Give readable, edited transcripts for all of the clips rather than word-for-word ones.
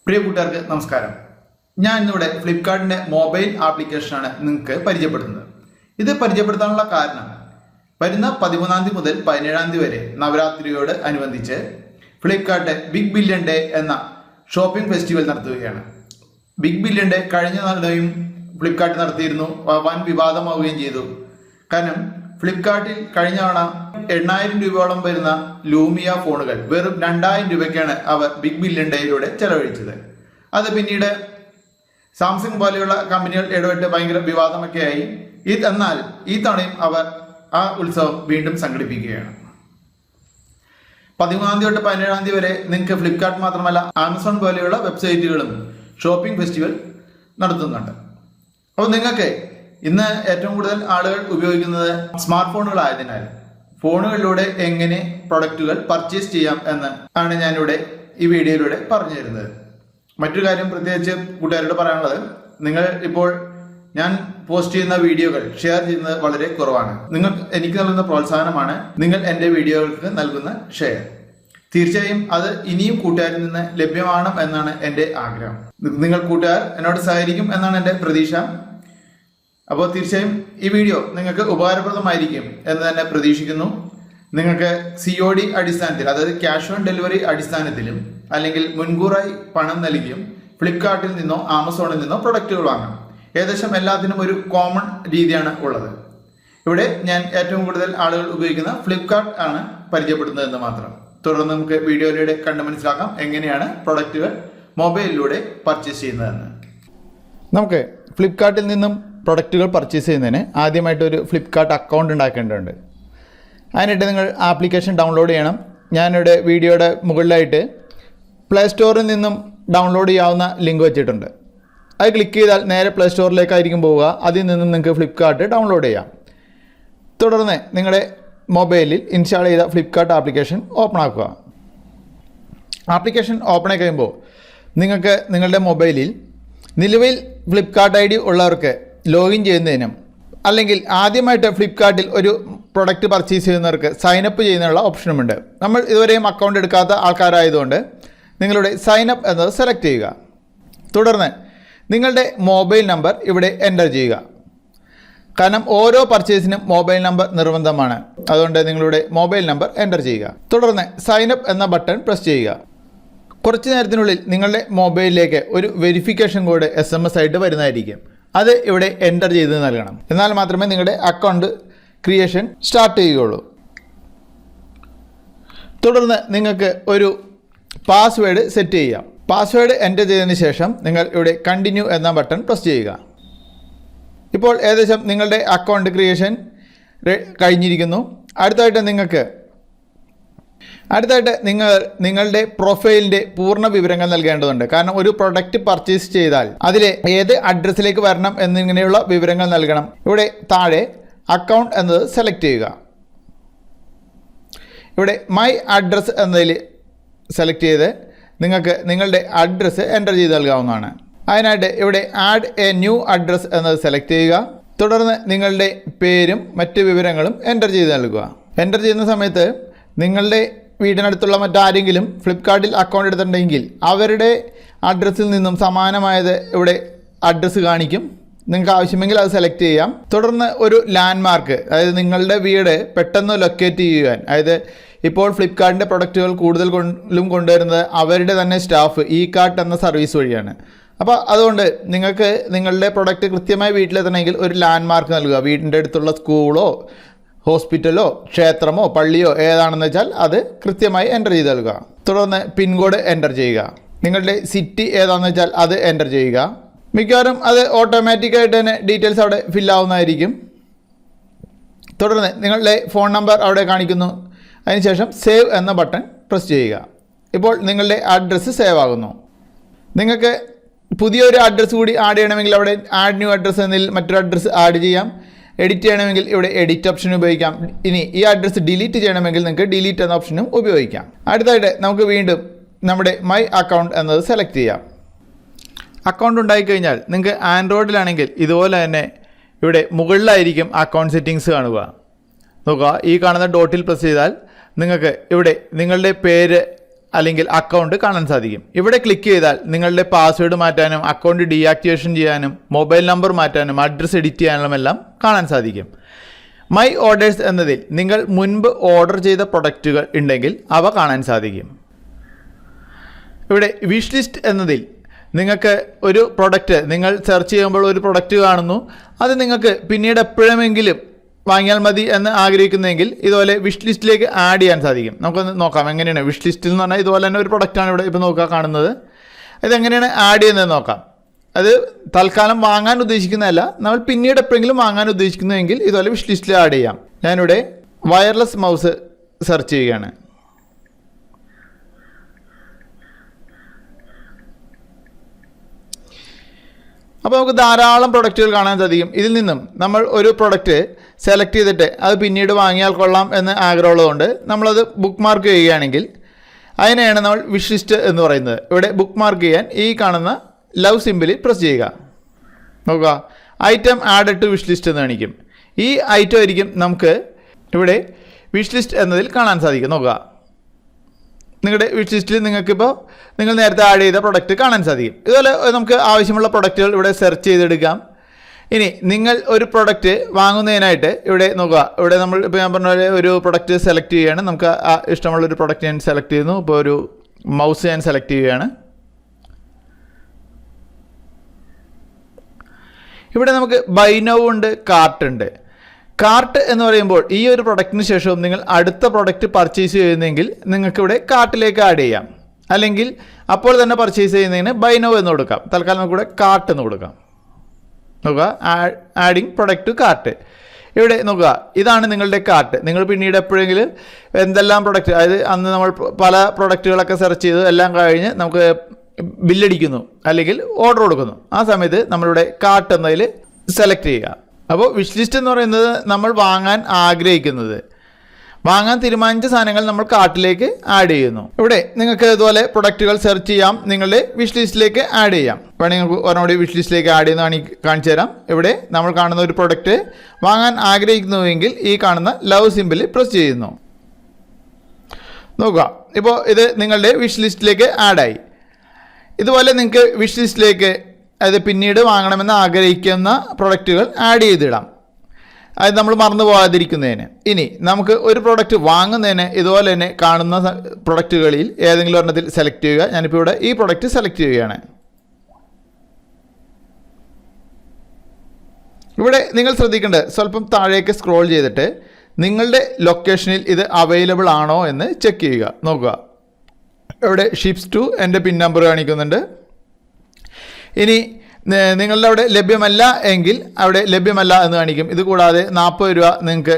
പ്രിയ കൂട്ടുകാർക്ക് നമസ്കാരം. ഞാൻ ഇന്നിവിടെ ഫ്ലിപ്കാർട്ടിൻ്റെ മൊബൈൽ ആപ്ലിക്കേഷനാണ് നിങ്ങൾക്ക് പരിചയപ്പെടുത്തുന്നത്. ഇത് പരിചയപ്പെടുത്താനുള്ള കാരണം വരുന്ന 13-ാം തീയതി മുതൽ 17-ാം തീയതി വരെ നവരാത്രിയോട് അനുബന്ധിച്ച് ഫ്ലിപ്കാർട്ട് ബിഗ് ബില്യൺ ഡേ എന്ന ഷോപ്പിംഗ് ഫെസ്റ്റിവൽ നടത്തുകയാണ്. ബിഗ് ബില്യൺ ഡേ കഴിഞ്ഞ തവണയും ഫ്ലിപ്കാർട്ട് നടത്തിയിരുന്നു, വൻ വിവാദമാവുകയും ചെയ്തു. കാരണം ഫ്ലിപ്കാർട്ടിൽ കഴിഞ്ഞ തവണ 8,000 രൂപയോളം വരുന്ന ലൂമിയ ഫോണുകൾ വെറും 2,000 രൂപയ്ക്കാണ് അവർ ബിഗ് ബില്യൺ ഡേയിലൂടെ ചെലവഴിച്ചത്. അത് പിന്നീട് സാംസങ് പോലെയുള്ള കമ്പനികൾ ഇടപെട്ട് ഭയങ്കര വിവാദമൊക്കെയായി. എന്നാൽ ഈ തവണയും അവർ ആ ഉത്സവം വീണ്ടും സംഘടിപ്പിക്കുകയാണ്. 13-ാം തീയതി തൊട്ട് 17-ാം തീയതി വരെ നിങ്ങൾക്ക് ഫ്ലിപ്കാർട്ട് മാത്രമല്ല ആമസോൺ പോലെയുള്ള വെബ്സൈറ്റുകളും ഷോപ്പിംഗ് ഫെസ്റ്റിവൽ നടത്തുന്നുണ്ട്. അപ്പോൾ നിങ്ങൾക്ക് ഇന്ന് ഏറ്റവും കൂടുതൽ ആളുകൾ ഉപയോഗിക്കുന്നത് സ്മാർട്ട് ഫോണുകളായതിനാൽ ഫോണുകളിലൂടെ എങ്ങനെ പ്രൊഡക്റ്റുകൾ പർച്ചേസ് ചെയ്യാം എന്ന് ആണ് ഞാനിവിടെ ഈ വീഡിയോയിലൂടെ പറഞ്ഞു തരുന്നത്. മറ്റൊരു കാര്യം പ്രത്യേകിച്ച് കൂട്ടുകാരോട് പറയാനുള്ളത്, നിങ്ങൾ ഇപ്പോൾ ഞാൻ പോസ്റ്റ് ചെയ്യുന്ന വീഡിയോകൾ ഷെയർ ചെയ്യുന്നത് വളരെ കുറവാണ്. നിങ്ങൾ എനിക്ക് നൽകുന്ന പ്രോത്സാഹനമാണ് നിങ്ങൾ എൻ്റെ വീഡിയോകൾക്ക് നൽകുന്ന ഷെയർ. തീർച്ചയായും അത് ഇനിയും കൂട്ടുകാരിൽ നിന്ന് ലഭ്യമാണ് എന്നാണ് എൻ്റെ ആഗ്രഹം. നിങ്ങൾ കൂട്ടുകാർ എന്നോട് സഹകരിക്കും എന്നാണ് എൻ്റെ പ്രതീക്ഷ. അപ്പോൾ തീർച്ചയായും ഈ വീഡിയോ നിങ്ങൾക്ക് ഉപകാരപ്രദമായിരിക്കും എന്ന് തന്നെ പ്രതീക്ഷിക്കുന്നു. നിങ്ങൾക്ക് COD അടിസ്ഥാനത്തിൽ, അതായത് ക്യാഷ് ഓൺ ഡെലിവറി അടിസ്ഥാനത്തിലും അല്ലെങ്കിൽ മുൻകൂറായി പണം നൽകിയും ഫ്ലിപ്കാർട്ടിൽ നിന്നോ ആമസോണിൽ നിന്നോ പ്രൊഡക്റ്റുകൾ വാങ്ങാം. ഏകദേശം എല്ലാത്തിനും ഒരു കോമൺ രീതിയാണ് ഉള്ളത്. ഇവിടെ ഞാൻ ഏറ്റവും കൂടുതൽ ആളുകൾ ഉപയോഗിക്കുന്ന ഫ്ലിപ്കാർട്ട് ആണ് പരിചയപ്പെടുന്നതെന്ന് മാത്രം. തുടർന്ന് നമുക്ക് വീഡിയോയിലൂടെ കണ്ട് മനസ്സിലാക്കാം എങ്ങനെയാണ് പ്രൊഡക്റ്റുകൾ മൊബൈലിലൂടെ പർച്ചേസ് ചെയ്യുന്നതെന്ന്. നമുക്ക് ഫ്ലിപ്കാർട്ടിൽ നിന്നും പ്രൊഡക്റ്റുകൾ പർച്ചേസ് ചെയ്യുന്നതിന് ആദ്യമായിട്ടൊരു ഫ്ലിപ്കാർട്ട് അക്കൗണ്ട് ഉണ്ടാക്കേണ്ടതുണ്ട്. അതിനായിട്ട് നിങ്ങൾ ആപ്ലിക്കേഷൻ ഡൗൺലോഡ് ചെയ്യണം. ഞാനിവിടെ വീഡിയോയുടെ മുകളിലായിട്ട് പ്ലേ സ്റ്റോറിൽ നിന്നും ഡൗൺലോഡ് ചെയ്യാവുന്ന ലിങ്ക് വെച്ചിട്ടുണ്ട്. അത് ക്ലിക്ക് ചെയ്താൽ നേരെ പ്ലേ സ്റ്റോറിലേക്കായിരിക്കും പോവുക. അതിൽ നിന്നും നിങ്ങൾക്ക് ഫ്ലിപ്കാർട്ട് ഡൗൺലോഡ് ചെയ്യാം. തുടർന്ന് നിങ്ങളുടെ മൊബൈലിൽ ഇൻസ്റ്റാൾ ചെയ്ത ഫ്ലിപ്കാർട്ട് ആപ്ലിക്കേഷൻ ഓപ്പൺ ആക്കുക. ആപ്ലിക്കേഷൻ ഓപ്പൺ ആയി കഴിയുമ്പോൾ നിങ്ങൾക്ക് നിങ്ങളുടെ മൊബൈലിൽ നിലവിൽ ഫ്ലിപ്കാർട്ട് ID ഉള്ളവർക്ക് ലോഗിൻ ചെയ്യുന്നതിനും അല്ലെങ്കിൽ ആദ്യമായിട്ട് ഫ്ലിപ്കാർട്ടിൽ ഒരു പ്രൊഡക്റ്റ് പർച്ചേസ് ചെയ്യുന്നവർക്ക് സൈനപ്പ് ചെയ്യുന്നതിനുള്ള ഓപ്ഷനുമുണ്ട്. നമ്മൾ ഇതുവരെയും അക്കൗണ്ട് എടുക്കാത്ത ആൾക്കാരായതുകൊണ്ട് നിങ്ങളുടെ സൈനപ്പ് എന്നത് സെലക്ട് ചെയ്യുക. തുടർന്ന് നിങ്ങളുടെ മൊബൈൽ നമ്പർ ഇവിടെ എൻ്റർ ചെയ്യുക. കാരണം ഓരോ പർച്ചേസിനും മൊബൈൽ നമ്പർ നിർബന്ധമാണ്. അതുകൊണ്ട് നിങ്ങളുടെ മൊബൈൽ നമ്പർ എൻ്റർ ചെയ്യുക. തുടർന്ന് സൈനപ്പ് എന്ന ബട്ടൺ പ്രസ് ചെയ്യുക. കുറച്ച് നേരത്തിനുള്ളിൽ നിങ്ങളുടെ മൊബൈലിലേക്ക് ഒരു വെരിഫിക്കേഷൻ കോഡ് SMS ആയിട്ട് വരുന്നതായിരിക്കും. അത് ഇവിടെ എൻ്റർ ചെയ്ത് നൽകണം. എന്നാൽ മാത്രമേ നിങ്ങളുടെ അക്കൗണ്ട് ക്രിയേഷൻ സ്റ്റാർട്ട് ചെയ്യുകയുള്ളൂ. തുടർന്ന് നിങ്ങൾക്ക് ഒരു പാസ്വേഡ് സെറ്റ് ചെയ്യാം. പാസ്വേഡ് എൻ്റർ ചെയ്തതിന് ശേഷം നിങ്ങൾ ഇവിടെ കണ്ടിന്യൂ എന്ന ബട്ടൺ പ്രസ് ചെയ്യുക. ഇപ്പോൾ ഏകദേശം നിങ്ങളുടെ അക്കൗണ്ട് ക്രിയേഷൻ കഴിഞ്ഞിരിക്കുന്നു. അടുത്തായിട്ട് നിങ്ങൾ നിങ്ങളുടെ പ്രൊഫൈലിൻ്റെ പൂർണ്ണ വിവരങ്ങൾ നൽകേണ്ടതുണ്ട്. കാരണം ഒരു പ്രൊഡക്റ്റ് പർച്ചേസ് ചെയ്താൽ അതിലെ ഏത് അഡ്രസ്സിലേക്ക് വരണം എന്നിങ്ങനെയുള്ള വിവരങ്ങൾ നൽകണം. ഇവിടെ താഴെ അക്കൗണ്ട് എന്നത് സെലക്ട് ചെയ്യുക. ഇവിടെ മൈ അഡ്രസ്സ് എന്നതിൽ സെലക്ട് ചെയ്ത് നിങ്ങൾക്ക് നിങ്ങളുടെ അഡ്രസ്സ് എൻ്റർ ചെയ്ത് നൽകാവുന്നതാണ്. അതിനായിട്ട് ഇവിടെ ആഡ് എ ന്യൂ അഡ്രസ്സ് എന്നത് സെലക്ട് ചെയ്യുക. തുടർന്ന് നിങ്ങളുടെ പേരും മറ്റ് വിവരങ്ങളും എൻ്റർ ചെയ്ത് നൽകുക. എൻ്റർ ചെയ്യുന്ന സമയത്ത് നിങ്ങളുടെ വീടിനടുത്തുള്ള മറ്റാരെങ്കിലും ഫ്ലിപ്കാർട്ടിൽ അക്കൗണ്ട് എടുത്തിട്ടുണ്ടെങ്കിൽ അവരുടെ അഡ്രസ്സിൽ നിന്നും സമാനമായത് ഇവിടെ അഡ്രസ്സ് കാണിക്കും. നിങ്ങൾക്ക് ആവശ്യമെങ്കിൽ അത് സെലക്ട് ചെയ്യാം. തുടർന്ന് ഒരു ലാൻഡ്മാർക്ക്, അതായത് നിങ്ങളുടെ വീട് പെട്ടെന്ന് ലൊക്കേറ്റ് ചെയ്യുവാൻ, അതായത് ഇപ്പോൾ ഫ്ലിപ്കാർട്ടിൻ്റെ പ്രൊഡക്റ്റുകൾ കൂടുതലും കൊണ്ടുവരുന്നത് അവരുടെ തന്നെ സ്റ്റാഫ് ഇ-കാർട്ട് എന്ന സർവീസ് വഴിയാണ്. അപ്പോൾ അതുകൊണ്ട് നിങ്ങൾക്ക് നിങ്ങളുടെ പ്രൊഡക്റ്റ് കൃത്യമായി വീട്ടിലെത്തണമെങ്കിൽ ഒരു ലാൻഡ്മാർക്ക് നൽകുക. വീടിൻ്റെ അടുത്തുള്ള സ്കൂളോ ഹോസ്പിറ്റലോ ക്ഷേത്രമോ പള്ളിയോ ഏതാണെന്ന് വെച്ചാൽ അത് കൃത്യമായി എൻ്റർ ചെയ്ത് നൽകുക. തുടർന്ന് പിൻകോഡ് എൻ്റർ ചെയ്യുക. നിങ്ങളുടെ സിറ്റി ഏതാണെന്ന് വെച്ചാൽ അത് എൻ്റർ ചെയ്യുക. മിക്കവാറും അത് ഓട്ടോമാറ്റിക്കായിട്ട് തന്നെ ഡീറ്റെയിൽസ് അവിടെ ഫില്ലാവുന്നതായിരിക്കും. തുടർന്ന് നിങ്ങളുടെ ഫോൺ നമ്പർ അവിടെ കാണിക്കുന്നു. അതിനുശേഷം സേവ് എന്ന ബട്ടൺ പ്രസ് ചെയ്യുക. ഇപ്പോൾ നിങ്ങളുടെ അഡ്രസ്സ് സേവ് ആകുന്നു. നിങ്ങൾക്ക് പുതിയൊരു അഡ്രസ്സ് കൂടി ആഡ് ചെയ്യണമെങ്കിൽ അവിടെ ആഡ് ന്യൂ അഡ്രസ്സ് എന്നതിൽ മറ്റൊരു അഡ്രസ്സ് ആഡ് ചെയ്യാം. എഡിറ്റ് ചെയ്യണമെങ്കിൽ ഇവിടെ എഡിറ്റ് ഓപ്ഷൻ ഉപയോഗിക്കാം. ഇനി ഈ അഡ്രസ്സ് ഡിലീറ്റ് ചെയ്യണമെങ്കിൽ നിങ്ങൾക്ക് ഡിലീറ്റ് എന്ന ഓപ്ഷനും ഉപയോഗിക്കാം. അടുത്തായിട്ട് നമുക്ക് വീണ്ടും നമ്മുടെ മൈ അക്കൗണ്ട് എന്നത് സെലക്ട് ചെയ്യാം. അക്കൗണ്ട് ഉണ്ടായിക്കഴിഞ്ഞാൽ നിങ്ങൾക്ക് ആൻഡ്രോയിഡിലാണെങ്കിൽ ഇതുപോലെ തന്നെ ഇവിടെ മുകളിലായിരിക്കും അക്കൗണ്ട് സെറ്റിങ്സ് കാണുക. നോക്കുക, ഈ കാണുന്ന ഡോട്ടിൽ പ്രസ് ചെയ്താൽ നിങ്ങൾക്ക് ഇവിടെ നിങ്ങളുടെ പേര് അല്ലെങ്കിൽ അക്കൗണ്ട് കാണാൻ സാധിക്കും. ഇവിടെ ക്ലിക്ക് ചെയ്താൽ നിങ്ങളുടെ പാസ്വേഡ് മാറ്റാനും അക്കൗണ്ട് ഡീആക്ടിവേഷൻ ചെയ്യാനും മൊബൈൽ നമ്പർ മാറ്റാനും അഡ്രസ്സ് എഡിറ്റ് ചെയ്യാനും എല്ലാം കാണാൻ സാധിക്കും. മൈ ഓർഡേഴ്സ് എന്നതിൽ നിങ്ങൾ മുൻപ് ഓർഡർ ചെയ്ത പ്രൊഡക്റ്റുകൾ ഉണ്ടെങ്കിൽ അവ കാണാൻ സാധിക്കും. ഇവിടെ വിഷ് ലിസ്റ്റ് എന്നതിൽ നിങ്ങൾക്ക് ഒരു പ്രൊഡക്റ്റ് നിങ്ങൾ സെർച്ച് ചെയ്യുമ്പോൾ ഒരു പ്രൊഡക്റ്റ് കാണുന്നു, അത് നിങ്ങൾക്ക് പിന്നീട് എപ്പോഴെങ്കിലും വാങ്ങിയാൽ മതി എന്ന് ആഗ്രഹിക്കുന്നതെങ്കിൽ ഇതുപോലെ വിഷ് ലിസ്റ്റിലേക്ക് ആഡ് ചെയ്യാൻ സാധിക്കും. നമുക്കൊന്ന് നോക്കാം എങ്ങനെയാണ് വിഷ് ലിസ്റ്റിൽ എന്ന് പറഞ്ഞാൽ ഇതുപോലെ തന്നെ ഒരു പ്രൊഡക്റ്റാണ് ഇവിടെ ഇപ്പോൾ നോക്കുക കാണുന്നത്. ഇതെങ്ങനെയാണ് ആഡ് ചെയ്യുന്നത് നോക്കാം. അത് തൽക്കാലം വാങ്ങാൻ ഉദ്ദേശിക്കുന്നതല്ല, നമ്മൾ പിന്നീട് എപ്പോഴെങ്കിലും വാങ്ങാൻ ഉദ്ദേശിക്കുന്നതെങ്കിൽ ഇതുപോലെ വിഷ് ലിസ്റ്റിൽ ആഡ് ചെയ്യാം. ഞാനിവിടെ വയർലെസ് മൗസ് സെർച്ച് ചെയ്യുകയാണ്. അപ്പോൾ നമുക്ക് ധാരാളം പ്രൊഡക്റ്റുകൾ കാണാൻ സാധിക്കും. ഇതിൽ നിന്നും നമ്മൾ ഒരു പ്രൊഡക്റ്റ് സെലക്ട് ചെയ്തിട്ട് അത് പിന്നീട് വാങ്ങിയാൽ കൊള്ളാം എന്ന് ആഗ്രഹമുള്ളതുകൊണ്ട് നമ്മളത് ബുക്ക് മാർക്ക് ചെയ്യുകയാണെങ്കിൽ അതിനെയാണ് നമ്മൾ വിഷ് ലിസ്റ്റ് എന്ന് പറയുന്നത്. ഇവിടെ ബുക്ക് മാർക്ക് ചെയ്യാൻ ഈ കാണുന്ന ലവ് സിമ്പിളിൽ പ്രസ് ചെയ്യുക. നോക്കുക, item added to wish list എന്ന് കാണിക്കും. ഈ ഐറ്റം ആയിരിക്കും നമുക്ക് ഇവിടെ വിഷ് ലിസ്റ്റ് എന്നതിൽ കാണാൻ സാധിക്കും. നോക്കുക, നിങ്ങളുടെ വിഷ് ലിസ്റ്റിൽ നിങ്ങൾക്കിപ്പോൾ നിങ്ങൾ നേരത്തെ ആഡ് ചെയ്ത പ്രൊഡക്റ്റ് കാണാൻ സാധിക്കും. ഇതുപോലെ നമുക്ക് ആവശ്യമുള്ള പ്രൊഡക്റ്റുകൾ ഇവിടെ സെർച്ച് ചെയ്തെടുക്കാം. ഇനി നിങ്ങൾ ഒരു പ്രൊഡക്റ്റ് വാങ്ങുന്നതിനായിട്ട് ഇവിടെ നോക്കുക, ഇവിടെ നമ്മൾ ഇപ്പോൾ ഞാൻ പറഞ്ഞ പോലെ ഒരു പ്രൊഡക്റ്റ് സെലക്ട് ചെയ്യുകയാണ്. നമുക്ക് ഇഷ്ടമുള്ളൊരു പ്രൊഡക്റ്റ് ഞാൻ സെലക്ട് ചെയ്യുന്നു. ഇപ്പോൾ ഒരു മൗസ് ഞാൻ സെലക്ട് ചെയ്യുകയാണ്. ഇവിടെ നമുക്ക് ബൈ നൗ ഉണ്ട്, കാർട്ട് ഉണ്ട്. കാർട്ട് എന്ന് പറയുമ്പോൾ ഈ ഒരു പ്രൊഡക്റ്റിന് ശേഷവും നിങ്ങൾ അടുത്ത പ്രൊഡക്റ്റ് പർച്ചേസ് ചെയ്യുന്നെങ്കിൽ നിങ്ങൾക്കിവിടെ കാർട്ടിലേക്ക് ആഡ് ചെയ്യാം. അല്ലെങ്കിൽ അപ്പോൾ തന്നെ പർച്ചേസ് ചെയ്യുന്നതിന് ബൈ നൗ എന്ന് കൊടുക്കാം. തൽക്കാലം നമുക്കിവിടെ കാർട്ട് എന്ന് കൊടുക്കാം. നോക്കുക, ആഡിങ് പ്രൊഡക്റ്റ് ടു കാർട്ട്. ഇവിടെ നോക്കുക, ഇതാണ് നിങ്ങളുടെ കാർട്ട്. നിങ്ങൾ പിന്നീട് എപ്പോഴെങ്കിലും എന്തെല്ലാം പ്രൊഡക്റ്റ്, അതായത് അന്ന് നമ്മൾ പല പ്രൊഡക്റ്റുകളൊക്കെ സെർച്ച് ചെയ്ത് എല്ലാം കഴിഞ്ഞ് നമുക്ക് ബില്ലടിക്കുന്നു അല്ലെങ്കിൽ ഓർഡർ കൊടുക്കുന്നു. ആ സമയത്ത് നമ്മളിവിടെ കാർട്ട് എന്നതിൽ സെലക്ട് ചെയ്യുക. അപ്പോൾ വിഷ് ലിസ്റ്റ് എന്ന് പറയുന്നത് നമ്മൾ വാങ്ങാൻ ആഗ്രഹിക്കുന്നത്, വാങ്ങാൻ തീരുമാനിച്ച സാധനങ്ങൾ നമ്മൾ കാർട്ടിലേക്ക് ആഡ് ചെയ്യുന്നു. ഇവിടെ നിങ്ങൾക്ക് ഇതുപോലെ പ്രൊഡക്റ്റുകൾ സെർച്ച് ചെയ്യാം, നിങ്ങളുടെ വിഷ് ലിസ്റ്റിലേക്ക് ആഡ് ചെയ്യാം. വേണമെങ്കിൽ നിങ്ങൾക്ക് ഒരെണ്ണോടി വിഷ് ലിസ്റ്റിലേക്ക് ആഡ് ചെയ്യുന്നതാണ് കാണിച്ചു തരാം. ഇവിടെ നമ്മൾ കാണുന്ന ഒരു പ്രൊഡക്റ്റ് വാങ്ങാൻ ആഗ്രഹിക്കുന്നുവെങ്കിൽ ഈ കാണുന്ന ലവ് സിമ്പിളിൽ പ്രസ് ചെയ്യുന്നു. നോക്കുക, ഇപ്പോൾ ഇത് നിങ്ങളുടെ വിഷ് ലിസ്റ്റിലേക്ക് ആഡായി. ഇതുപോലെ നിങ്ങൾക്ക് വിഷ് ലിസ്റ്റിലേക്ക് അത് പിന്നീട് വാങ്ങണമെന്ന് ആഗ്രഹിക്കുന്ന പ്രൊഡക്റ്റുകൾ ആഡ് ചെയ്തിടാം, അത് നമ്മൾ മറന്നു പോകാതിരിക്കുന്നതിന്. ഇനി നമുക്ക് ഒരു പ്രൊഡക്റ്റ് വാങ്ങുന്നതിന് ഇതുപോലെ തന്നെ കാണുന്ന പ്രൊഡക്റ്റുകളിൽ ഏതെങ്കിലും ഒരെണ്ണത്തിൽ സെലക്ട് ചെയ്യുക. ഞാനിപ്പോൾ ഇവിടെ ഈ പ്രൊഡക്റ്റ് സെലക്ട് ചെയ്യുകയാണ്. ഇവിടെ നിങ്ങൾ ശ്രദ്ധിക്കേണ്ടത്, സ്വല്പം താഴേക്ക് സ്ക്രോൾ ചെയ്തിട്ട് നിങ്ങളുടെ ലൊക്കേഷനിൽ ഇത് അവൈലബിൾ ആണോ എന്ന് ചെക്ക് ചെയ്യുക. നോക്കുക, ഇവിടെ ഷിപ്സ് ടു എൻ്റെ പിൻ നമ്പർ കാണിക്കുന്നുണ്ട്. ഇനി നിങ്ങളുടെ അവിടെ ലഭ്യമല്ല എങ്കിൽ അവിടെ ലഭ്യമല്ല എന്ന് കാണിക്കും. ഇത് കൂടാതെ 40 രൂപ നിങ്ങൾക്ക്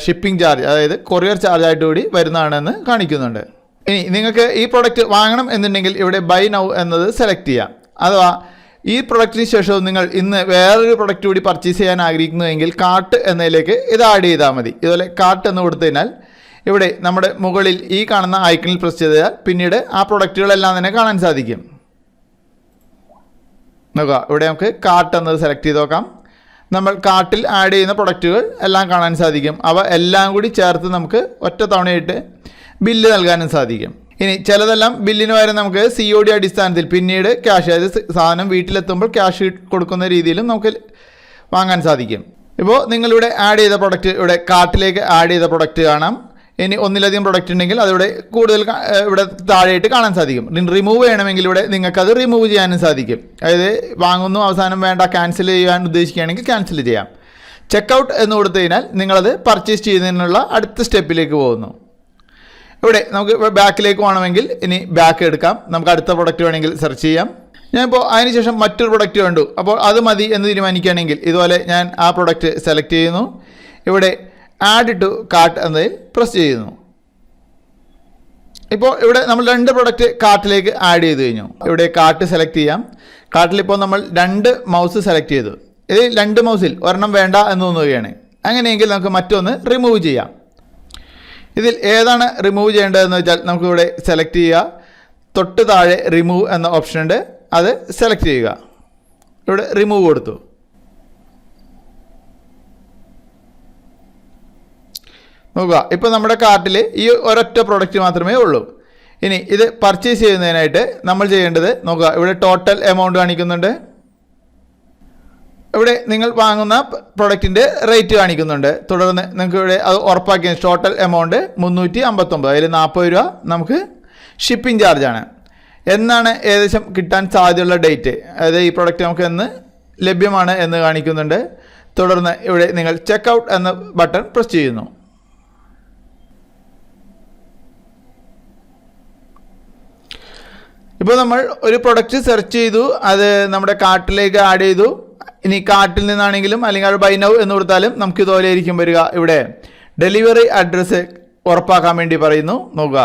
ഷിപ്പിംഗ് ചാർജ്, അതായത് കൊറിയർ ചാർജായിട്ട് കൂടി വരുന്നതാണെന്ന് കാണിക്കുന്നുണ്ട്. ഇനി നിങ്ങൾക്ക് ഈ പ്രൊഡക്റ്റ് വാങ്ങണം എന്നുണ്ടെങ്കിൽ ഇവിടെ ബൈ നൗ എന്നത് സെലക്ട് ചെയ്യാം. അഥവാ ഈ പ്രൊഡക്റ്റിന് ശേഷവും നിങ്ങൾ ഇന്ന് വേറൊരു പ്രൊഡക്റ്റ് കൂടി പർച്ചേസ് ചെയ്യാൻ ആഗ്രഹിക്കുന്നുവെങ്കിൽ കാർട്ട് എന്നതിലേക്ക് ഇത് ആഡ് ചെയ്താൽ മതി. ഇതുപോലെ കാർട്ട് എന്ന് കൊടുത്തു കഴിഞ്ഞാൽ ഇവിടെ നമ്മുടെ മുകളിൽ ഈ കാണുന്ന ഐക്കണിൽ പ്രസ് ചെയ്താൽ പിന്നീട് ആ പ്രൊഡക്റ്റുകളെല്ലാം തന്നെ കാണാൻ സാധിക്കും. നോക്കുക, ഇവിടെ നമുക്ക് കാർട്ട് എന്നത് സെലക്ട് ചെയ്ത് നോക്കാം. നമ്മൾ കാർട്ടിൽ ആഡ് ചെയ്യുന്ന പ്രൊഡക്റ്റുകൾ എല്ലാം കാണാൻ സാധിക്കും. അവ എല്ലാം കൂടി ചേർത്ത് നമുക്ക് ഒറ്റ തവണയായിട്ട് ബില്ല് നൽകാനും സാധിക്കും. ഇനി ചിലതെല്ലാം ബില്ലിന് പകരം നമുക്ക് COD അടിസ്ഥാനത്തിൽ പിന്നീട് ക്യാഷ്, അതായത് സാധനം വീട്ടിലെത്തുമ്പോൾ ക്യാഷ് കൊടുക്കുന്ന രീതിയിലും നമുക്ക് വാങ്ങാൻ സാധിക്കും. ഇപ്പോൾ നിങ്ങളിവിടെ ആഡ് ചെയ്ത പ്രൊഡക്റ്റ്, ഇവിടെ കാർട്ടിലേക്ക് ആഡ് ചെയ്ത പ്രൊഡക്റ്റ് കാണാം. ഇനി ഒന്നിലധികം പ്രൊഡക്റ്റ് ഉണ്ടെങ്കിൽ അതിവിടെ കൂടുതൽ ഇവിടെ താഴെയായിട്ട് കാണാൻ സാധിക്കും. റിമൂവ് ചെയ്യണമെങ്കിൽ ഇവിടെ നിങ്ങൾക്കത് റിമൂവ് ചെയ്യാനും സാധിക്കും. അതായത് വാങ്ങുന്നു, അവസാനം വേണ്ട ക്യാൻസൽ ചെയ്യാൻ ഉദ്ദേശിക്കുകയാണെങ്കിൽ ക്യാൻസൽ ചെയ്യാം. ചെക്കൗട്ട് എന്ന് കൊടുത്തു കഴിഞ്ഞാൽ നിങ്ങളത് പർച്ചേസ് ചെയ്യുന്നതിനുള്ള അടുത്ത സ്റ്റെപ്പിലേക്ക് പോകുന്നു. ഇവിടെ നമുക്ക് ബാക്കിലേക്ക് വേണമെങ്കിൽ ഇനി ബാക്ക് എടുക്കാം. നമുക്ക് അടുത്ത പ്രൊഡക്റ്റ് വേണമെങ്കിൽ സെർച്ച് ചെയ്യാം. ഞാനിപ്പോൾ അതിനുശേഷം മറ്റൊരു പ്രൊഡക്റ്റ് കണ്ടു, അപ്പോൾ അത് മതി എന്ന് തീരുമാനിക്കുകയാണെങ്കിൽ ഇതുപോലെ ഞാൻ ആ പ്രൊഡക്റ്റ് സെലക്ട് ചെയ്യുന്നു. ഇവിടെ ആഡ് ടു കാർട്ട് എന്നതിൽ പ്രസ് ചെയ്യുന്നു. ഇപ്പോൾ ഇവിടെ നമ്മൾ 2 പ്രൊഡക്റ്റ് കാർട്ടിലേക്ക് ആഡ് ചെയ്ത് കഴിഞ്ഞു. ഇവിടെ കാർട്ട് സെലക്ട് ചെയ്യാം. കാർട്ടിലിപ്പോൾ നമ്മൾ 2 മൗസ് സെലക്ട് ചെയ്തു. ഇതിൽ 2 മൗസിൽ ഒരെണ്ണം വേണ്ട എന്ന് തോന്നുകയാണ്. അങ്ങനെയെങ്കിൽ നമുക്ക് മറ്റൊന്ന് റിമൂവ് ചെയ്യാം. ഇതിൽ ഏതാണ് റിമൂവ് ചെയ്യേണ്ടതെന്ന് വെച്ചാൽ നമുക്കിവിടെ സെലക്ട് ചെയ്യുക. തൊട്ട് താഴെ റിമൂവ് എന്ന ഓപ്ഷൻ ഉണ്ട്, അത് സെലക്ട് ചെയ്യുക. ഇവിടെ റിമൂവ് കൊടുത്തു. നോക്കുക, ഇപ്പോൾ നമ്മുടെ കാർട്ടിൽ ഈ ഒരൊറ്റ പ്രൊഡക്റ്റ് മാത്രമേ ഉള്ളൂ. ഇനി ഇത് പർച്ചേസ് ചെയ്യുന്നതിനായിട്ട് നമ്മൾ ചെയ്യേണ്ടത് നോക്കുക, ഇവിടെ ടോട്ടൽ എമൗണ്ട് കാണിക്കുന്നുണ്ട്, ഇവിടെ നിങ്ങൾ വാങ്ങുന്ന പ്രൊഡക്റ്റിൻ്റെ റേറ്റ് കാണിക്കുന്നുണ്ട്. തുടർന്ന് നിങ്ങൾക്ക് ഇവിടെ അത് ഉറപ്പാക്കിയ ടോട്ടൽ എമൗണ്ട് 359, അതിൽ 40 രൂപ നമുക്ക് ഷിപ്പിംഗ് ചാർജാണ്. എന്നാണ് ഏകദേശം കിട്ടാൻ സാധ്യതയുള്ള ഡേറ്റ്, അതായത് ഈ പ്രൊഡക്റ്റ് നമുക്ക് എന്ന് ലഭ്യമാണ് എന്ന് കാണിക്കുന്നുണ്ട്. തുടർന്ന് ഇവിടെ നിങ്ങൾ ചെക്കൗട്ട് എന്ന ബട്ടൺ പ്രസ് ചെയ്യുന്നു. ഇപ്പോൾ നമ്മൾ ഒരു പ്രൊഡക്റ്റ് സെർച്ച് ചെയ്തു, അത് നമ്മുടെ കാർട്ടിലേക്ക് ആഡ് ചെയ്തു. ഇനി കാർട്ടിൽ നിന്നാണെങ്കിലും അല്ലെങ്കിൽ അത് ബൈ നൗ എന്ന് കൊടുത്താലും നമുക്ക് ഇതുപോലെ ആയിരിക്കും വരിക. ഇവിടെ ഡെലിവറി അഡ്രസ്സ് ഉറപ്പാക്കാൻ വേണ്ടി പറയുന്നു. നോക്കുക,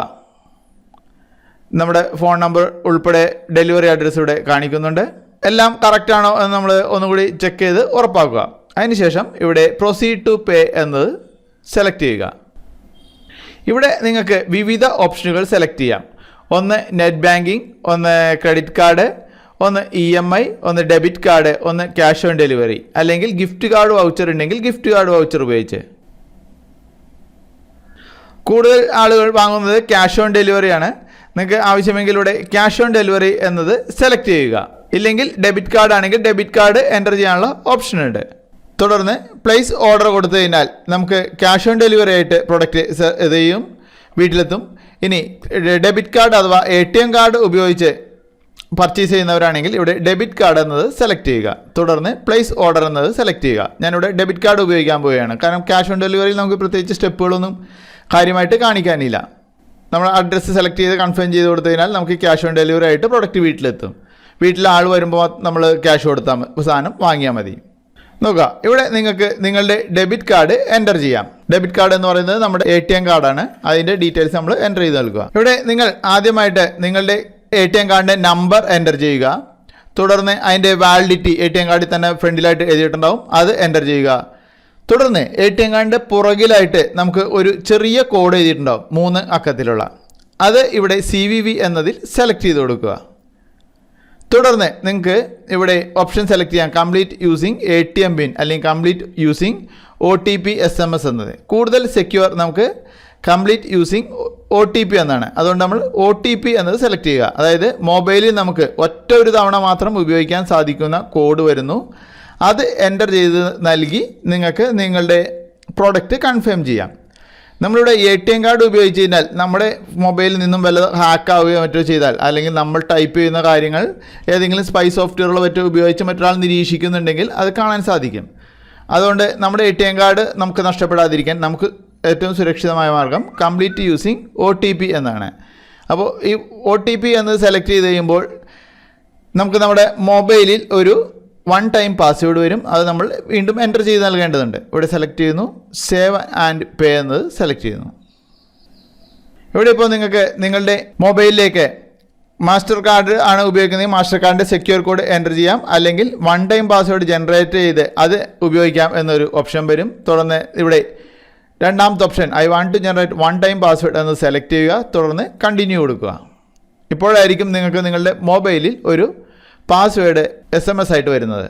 നമ്മുടെ ഫോൺ നമ്പർ ഉൾപ്പെടെ ഡെലിവറി അഡ്രസ്സ് ഇവിടെ കാണിക്കുന്നുണ്ട്. എല്ലാം കറക്റ്റ് ആണോ എന്ന് നമ്മൾ ഒന്നുകൂടി ചെക്ക് ചെയ്ത് ഉറപ്പാക്കുക. അതിനുശേഷം ഇവിടെ പ്രൊസീഡ് ടു പേ എന്നത് സെലക്ട് ചെയ്യുക. ഇവിടെ നിങ്ങൾക്ക് വിവിധ ഓപ്ഷനുകൾ സെലക്ട് ചെയ്യാം. ഒന്ന് നെറ്റ് ബാങ്കിങ്, ഒന്ന് ക്രെഡിറ്റ് കാർഡ്, ഒന്ന് EMI, ഒന്ന് ഡെബിറ്റ് കാർഡ്, ഒന്ന് ക്യാഷ് ഓൺ ഡെലിവറി, അല്ലെങ്കിൽ ഗിഫ്റ്റ് കാർഡ് വൗച്ചർ ഉണ്ടെങ്കിൽ ഗിഫ്റ്റ് കാർഡ് വൗച്ചർ ഉപയോഗിച്ച്. കൂടുതൽ ആളുകൾ വാങ്ങുന്നത് ക്യാഷ് ഓൺ ഡെലിവറിയാണ്. നിങ്ങൾക്ക് ആവശ്യമെങ്കിൽ ഇവിടെ ക്യാഷ് ഓൺ ഡെലിവറി എന്നത് സെലക്ട് ചെയ്യുക. ഇല്ലെങ്കിൽ ഡെബിറ്റ് കാർഡ് ആണെങ്കിൽ ഡെബിറ്റ് കാർഡ് എൻ്റർ ചെയ്യാനുള്ള ഓപ്ഷൻ ഉണ്ട്. തുടർന്ന് പ്ലേസ് ഓർഡർ കൊടുത്തു കഴിഞ്ഞാൽ നമുക്ക് ക്യാഷ് ഓൺ ഡെലിവറി ആയിട്ട് പ്രൊഡക്റ്റ് ഇത് ചെയ്യും, വീട്ടിലെത്തും. ഇനി ഡെബിറ്റ് കാർഡ് അഥവാ ATM കാർഡ് ഉപയോഗിച്ച് പർച്ചേസ് ചെയ്യുന്നവരാണെങ്കിൽ ഇവിടെ ഡെബിറ്റ് കാർഡ് എന്നത് സെലക്ട് ചെയ്യുക. തുടർന്ന് പ്ലേസ് ഓർഡർ എന്നത് സെലക്ട് ചെയ്യുക. ഞാനിവിടെ ഡെബിറ്റ് കാർഡ് ഉപയോഗിക്കാൻ പോവുകയാണ്, കാരണം ക്യാഷ് ഓൺ ഡെലിവറിയിൽ നമുക്ക് പ്രത്യേകിച്ച് സ്റ്റെപ്പുകളൊന്നും കാര്യമായിട്ട് കാണിക്കാനില്ല. നമ്മൾ അഡ്രസ്സ് സെലക്ട് ചെയ്ത് കൺഫേം ചെയ്ത് കൊടുത്തു കഴിഞ്ഞാൽ നമുക്ക് ക്യാഷ് ഓൺ ഡെലിവറി ആയിട്ട് പ്രൊഡക്റ്റ് വീട്ടിലെത്തും. വീട്ടിൽ ആൾ വരുമ്പോൾ നമ്മൾ ക്യാഷ് കൊടുത്താൽ സാധനം വാങ്ങിയാൽ മതി. നോക്കുക, ഇവിടെ നിങ്ങൾക്ക് നിങ്ങളുടെ ഡെബിറ്റ് കാർഡ് എൻ്റർ ചെയ്യാം. ഡെബിറ്റ് കാർഡ് എന്ന് പറയുന്നത് നമ്മുടെ ATM കാർഡാണ്. അതിൻ്റെ ഡീറ്റെയിൽസ് നമ്മൾ എൻ്റർ ചെയ്ത് നൽകുക. ഇവിടെ നിങ്ങൾ ആദ്യമായിട്ട് നിങ്ങളുടെ ATM കാർഡിൻ്റെ നമ്പർ എൻ്റർ ചെയ്യുക. തുടർന്ന് അതിൻ്റെ വാലിഡിറ്റി ATM കാർഡിൽ തന്നെ ഫ്രണ്ടിലായിട്ട് എഴുതിയിട്ടുണ്ടാവും, അത് എൻ്റർ ചെയ്യുക. തുടർന്ന് ATM കാർഡിൻ്റെ പുറകിലായിട്ട് നമുക്ക് ഒരു ചെറിയ കോഡ് എഴുതിയിട്ടുണ്ടാവും, 3 അക്കത്തിലുള്ള. അത് ഇവിടെ CVV എന്നതിൽ സെലക്ട് ചെയ്ത് കൊടുക്കുക. തുടർന്ന് നിങ്ങൾക്ക് ഇവിടെ ഓപ്ഷൻ സെലക്ട് ചെയ്യാം, കംപ്ലീറ്റ് യൂസിങ് ATM പിൻ അല്ലെങ്കിൽ കംപ്ലീറ്റ് യൂസിങ് OTP SMS എന്നത്. കൂടുതൽ സെക്യൂർ നമുക്ക് കംപ്ലീറ്റ് യൂസിങ് OTP എന്നാണ്. അതുകൊണ്ട് നമ്മൾ OTP എന്നത് സെലക്ട് ചെയ്യുക. അതായത് മൊബൈലിൽ നമുക്ക് ഒറ്റ ഒരു തവണ മാത്രം ഉപയോഗിക്കാൻ സാധിക്കുന്ന കോഡ് വരുന്നു. അത് എൻ്റർ ചെയ്ത് നൽകി നിങ്ങൾക്ക് നിങ്ങളുടെ പ്രോഡക്റ്റ് കൺഫേം ചെയ്യാം. നമ്മളിവിടെ ATM കാർഡ് ഉപയോഗിച്ച് കഴിഞ്ഞാൽ നമ്മുടെ മൊബൈലിൽ നിന്നും വല്ല ഹാക്കാവുകയോ മറ്റോ ചെയ്താൽ, അല്ലെങ്കിൽ നമ്മൾ ടൈപ്പ് ചെയ്യുന്ന കാര്യങ്ങൾ ഏതെങ്കിലും സ്പൈ സോഫ്റ്റ്വെയറുകളോ മറ്റോ ഉപയോഗിച്ച് മറ്റൊരാൾ നിരീക്ഷിക്കുന്നുണ്ടെങ്കിൽ അത് കാണാൻ സാധിക്കും. അതുകൊണ്ട് നമ്മുടെ ATM കാർഡ് നമുക്ക് നഷ്ടപ്പെടാതിരിക്കാൻ നമുക്ക് ഏറ്റവും സുരക്ഷിതമായ മാർഗം കംപ്ലീറ്റ് യൂസിങ് OTP എന്നാണ്. അപ്പോൾ ഈ OTP എന്നത് സെലക്ട് ചെയ്ത് കഴിയുമ്പോൾ നമുക്ക് നമ്മുടെ മൊബൈലിൽ ഒരു 1 ടൈം പാസ്വേഡ് വരും. അത് നമ്മൾ വീണ്ടും എൻ്റർ ചെയ്ത് നൽകേണ്ടതുണ്ട്. ഇവിടെ സെലക്ട് ചെയ്യുന്നു, സേവ് ആൻഡ് പേ എന്നത് സെലക്ട് ചെയ്യുന്നു. ഇവിടെ ഇപ്പോൾ നിങ്ങൾക്ക് നിങ്ങളുടെ മൊബൈലിലേക്ക് മാസ്റ്റർ കാർഡ് ആണ് ഉപയോഗിക്കുന്നത്, മാസ്റ്റർ കാർഡിൻ്റെ സെക്യൂർ കോഡ് എൻ്റർ ചെയ്യാം, അല്ലെങ്കിൽ 1 ടൈം പാസ്വേഡ് ജനറേറ്റ് ചെയ്ത് അത് ഉപയോഗിക്കാം എന്നൊരു ഓപ്ഷൻ വരും. തുടർന്ന് ഇവിടെ രണ്ടാമത്തെ option I want to generate 1 time password എന്ന് സെലക്ട് ചെയ്യുക. തുടർന്ന് കണ്ടിന്യൂ കൊടുക്കുക. ഇപ്പോഴായിരിക്കും നിങ്ങൾക്ക് നിങ്ങളുടെ മൊബൈലിൽ ഒരു പാസ്വേഡ് SMS ആയിട്ട് വരുന്നത്.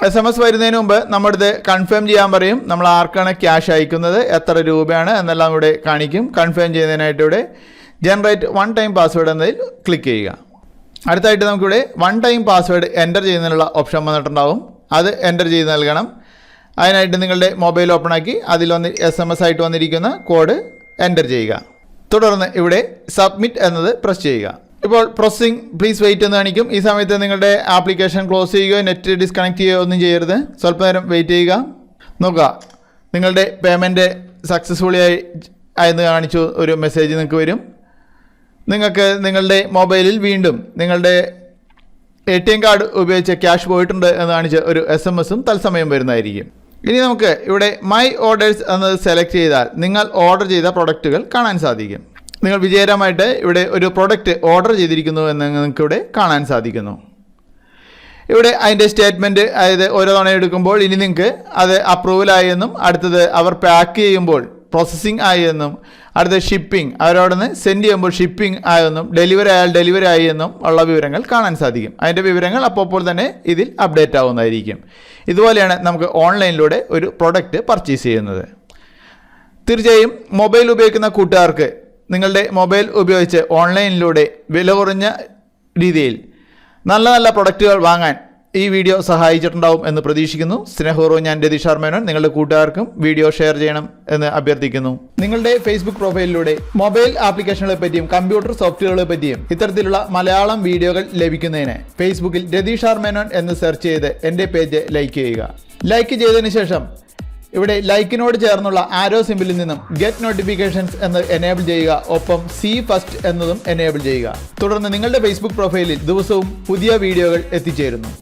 SMS വരുന്നതിന് മുമ്പ് നമ്മുടെ കൺഫേം ചെയ്യാൻ പറയും. നമ്മൾ ആർക്കാണ് ക്യാഷ് അയക്കുന്നത്, എത്ര രൂപയാണ് എന്നെല്ലാം ഇവിടെ കാണിക്കും. കൺഫേം ചെയ്യുന്നതിനായിട്ട് ഇവിടെ ജനറേറ്റ് 1 ടൈം പാസ്വേഡ് എന്നതിൽ ക്ലിക്ക് ചെയ്യുക. അടുത്തായിട്ട് നമുക്കിവിടെ 1 ടൈം പാസ്വേഡ് എൻ്റർ ചെയ്യുന്നതിനുള്ള ഓപ്ഷൻ വന്നിട്ടുണ്ടാവും. അത് എൻ്റർ ചെയ്ത് നൽകണം. അതിനായിട്ട് നിങ്ങളുടെ മൊബൈൽ ഓപ്പൺ ആക്കി അതിൽ SMS ആയിട്ട് വന്നിരിക്കുന്ന കോഡ് എൻ്റർ ചെയ്യുക. തുടർന്ന് ഇവിടെ സബ്മിറ്റ് എന്നത് പ്രസ് ചെയ്യുക. ഇപ്പോൾ പ്രോസസിങ് പ്ലീസ് വെയിറ്റ് എന്ന് കാണിക്കും. ഈ സമയത്ത് നിങ്ങളുടെ ആപ്ലിക്കേഷൻ ക്ലോസ് ചെയ്യുകയോ നെറ്റ് ഡിസ്കണക്ട് ചെയ്യുകയോ ഒന്നും ചെയ്യരുത്. സ്വല്പ നേരം വെയിറ്റ് ചെയ്യുക. നോക്കുക, നിങ്ങളുടെ പേയ്മെൻറ്റ് സക്സസ്ഫുള്ളി ആയെന്ന് കാണിച്ചു ഒരു മെസ്സേജ് നിങ്ങൾക്ക് വരും. നിങ്ങൾക്ക് നിങ്ങളുടെ മൊബൈലിൽ വീണ്ടും നിങ്ങളുടെ ATM കാർഡ് ഉപയോഗിച്ച് ക്യാഷ് പോയിട്ടുണ്ട് എന്ന് കാണിച്ച് ഒരു SMS തത്സമയം വരുന്നതായിരിക്കും. ഇനി നമുക്ക് ഇവിടെ മൈ ഓർഡേഴ്സ് എന്നത് സെലക്ട് ചെയ്താൽ നിങ്ങൾ ഓർഡർ ചെയ്ത പ്രൊഡക്റ്റുകൾ കാണാൻ സാധിക്കും. നിങ്ങൾ വിജയകരമായിട്ട് ഇവിടെ ഒരു പ്രൊഡക്റ്റ് ഓർഡർ ചെയ്തിരിക്കുന്നു എന്ന് നിങ്ങൾക്ക് ഇവിടെ കാണാൻ സാധിക്കുന്നു. ഇവിടെ അതിൻ്റെ സ്റ്റേറ്റ്മെൻറ്റ്, അതായത് ഓരോ തവണ എടുക്കുമ്പോൾ ഇനി നിങ്ങൾക്ക് അത് അപ്രൂവലായി എന്നും, അടുത്തത് അവർ പാക്ക് ചെയ്യുമ്പോൾ പ്രോസസ്സിംഗ് ആയി എന്നും, അടുത്ത ഷിപ്പിംഗ് അവരോട് നിന്ന് സെൻഡ് ചെയ്യുമ്പോൾ ഷിപ്പിംഗ് ആയെന്നും, ഡെലിവറി ആയാൽ ഡെലിവറി ആയി എന്നും ഉള്ള വിവരങ്ങൾ കാണാൻ സാധിക്കും. അതിൻ്റെ വിവരങ്ങൾ അപ്പോൾ തന്നെ ഇതിൽ അപ്ഡേറ്റ് ആവുന്നതായിരിക്കും. ഇതുപോലെയാണ് നമുക്ക് ഓൺലൈനിലൂടെ ഒരു പ്രൊഡക്റ്റ് പർച്ചേസ് ചെയ്യുന്നത്. തീർച്ചയായും മൊബൈൽ ഉപയോഗിക്കുന്ന കൂട്ടുകാർക്ക് നിങ്ങളുടെ മൊബൈൽ ഉപയോഗിച്ച് ഓൺലൈനിലൂടെ വില കുറഞ്ഞ രീതിയിൽ നല്ല നല്ല പ്രൊഡക്റ്റുകൾ വാങ്ങാൻ ഈ വീഡിയോ സഹായിച്ചിട്ടുണ്ടാവും എന്ന് പ്രതീക്ഷിക്കുന്നു. സ്നേഹപൂർവ്വം ഞാൻ രതീഷ് മേനോൻ. നിങ്ങളുടെ കൂട്ടുകാർക്കും വീഡിയോ ഷെയർ ചെയ്യണം എന്ന് അഭ്യർത്ഥിക്കുന്നു. നിങ്ങളുടെ ഫേസ്ബുക്ക് പ്രൊഫൈലിലൂടെ മൊബൈൽ ആപ്ലിക്കേഷനുകളെ പറ്റിയും കമ്പ്യൂട്ടർ സോഫ്റ്റ്വെയറുകളെ പറ്റിയും ഇത്തരത്തിലുള്ള മലയാളം വീഡിയോകൾ ലഭിക്കുന്നതിന് ഫേസ്ബുക്കിൽ രതീഷ് മേനോൻ എന്ന് സെർച്ച് ചെയ്ത് എൻ്റെ പേജ് ലൈക്ക് ചെയ്യുക. ലൈക്ക് ചെയ്തതിന് ശേഷം ഇവിടെ ലൈക്കിനോട് ചേർന്നുള്ള ആരോ സിമ്പിളിൽ നിന്നും ഗെറ്റ് നോട്ടിഫിക്കേഷൻസ് എന്ന് എനേബിൾ ചെയ്യുക. ഒപ്പം സി ഫസ്റ്റ് എന്നതും എനേബിൾ ചെയ്യുക. തുടർന്ന് നിങ്ങളുടെ ഫേസ്ബുക്ക് പ്രൊഫൈലിൽ ദിവസവും പുതിയ വീഡിയോകൾ എത്തിച്ചേരുന്നു.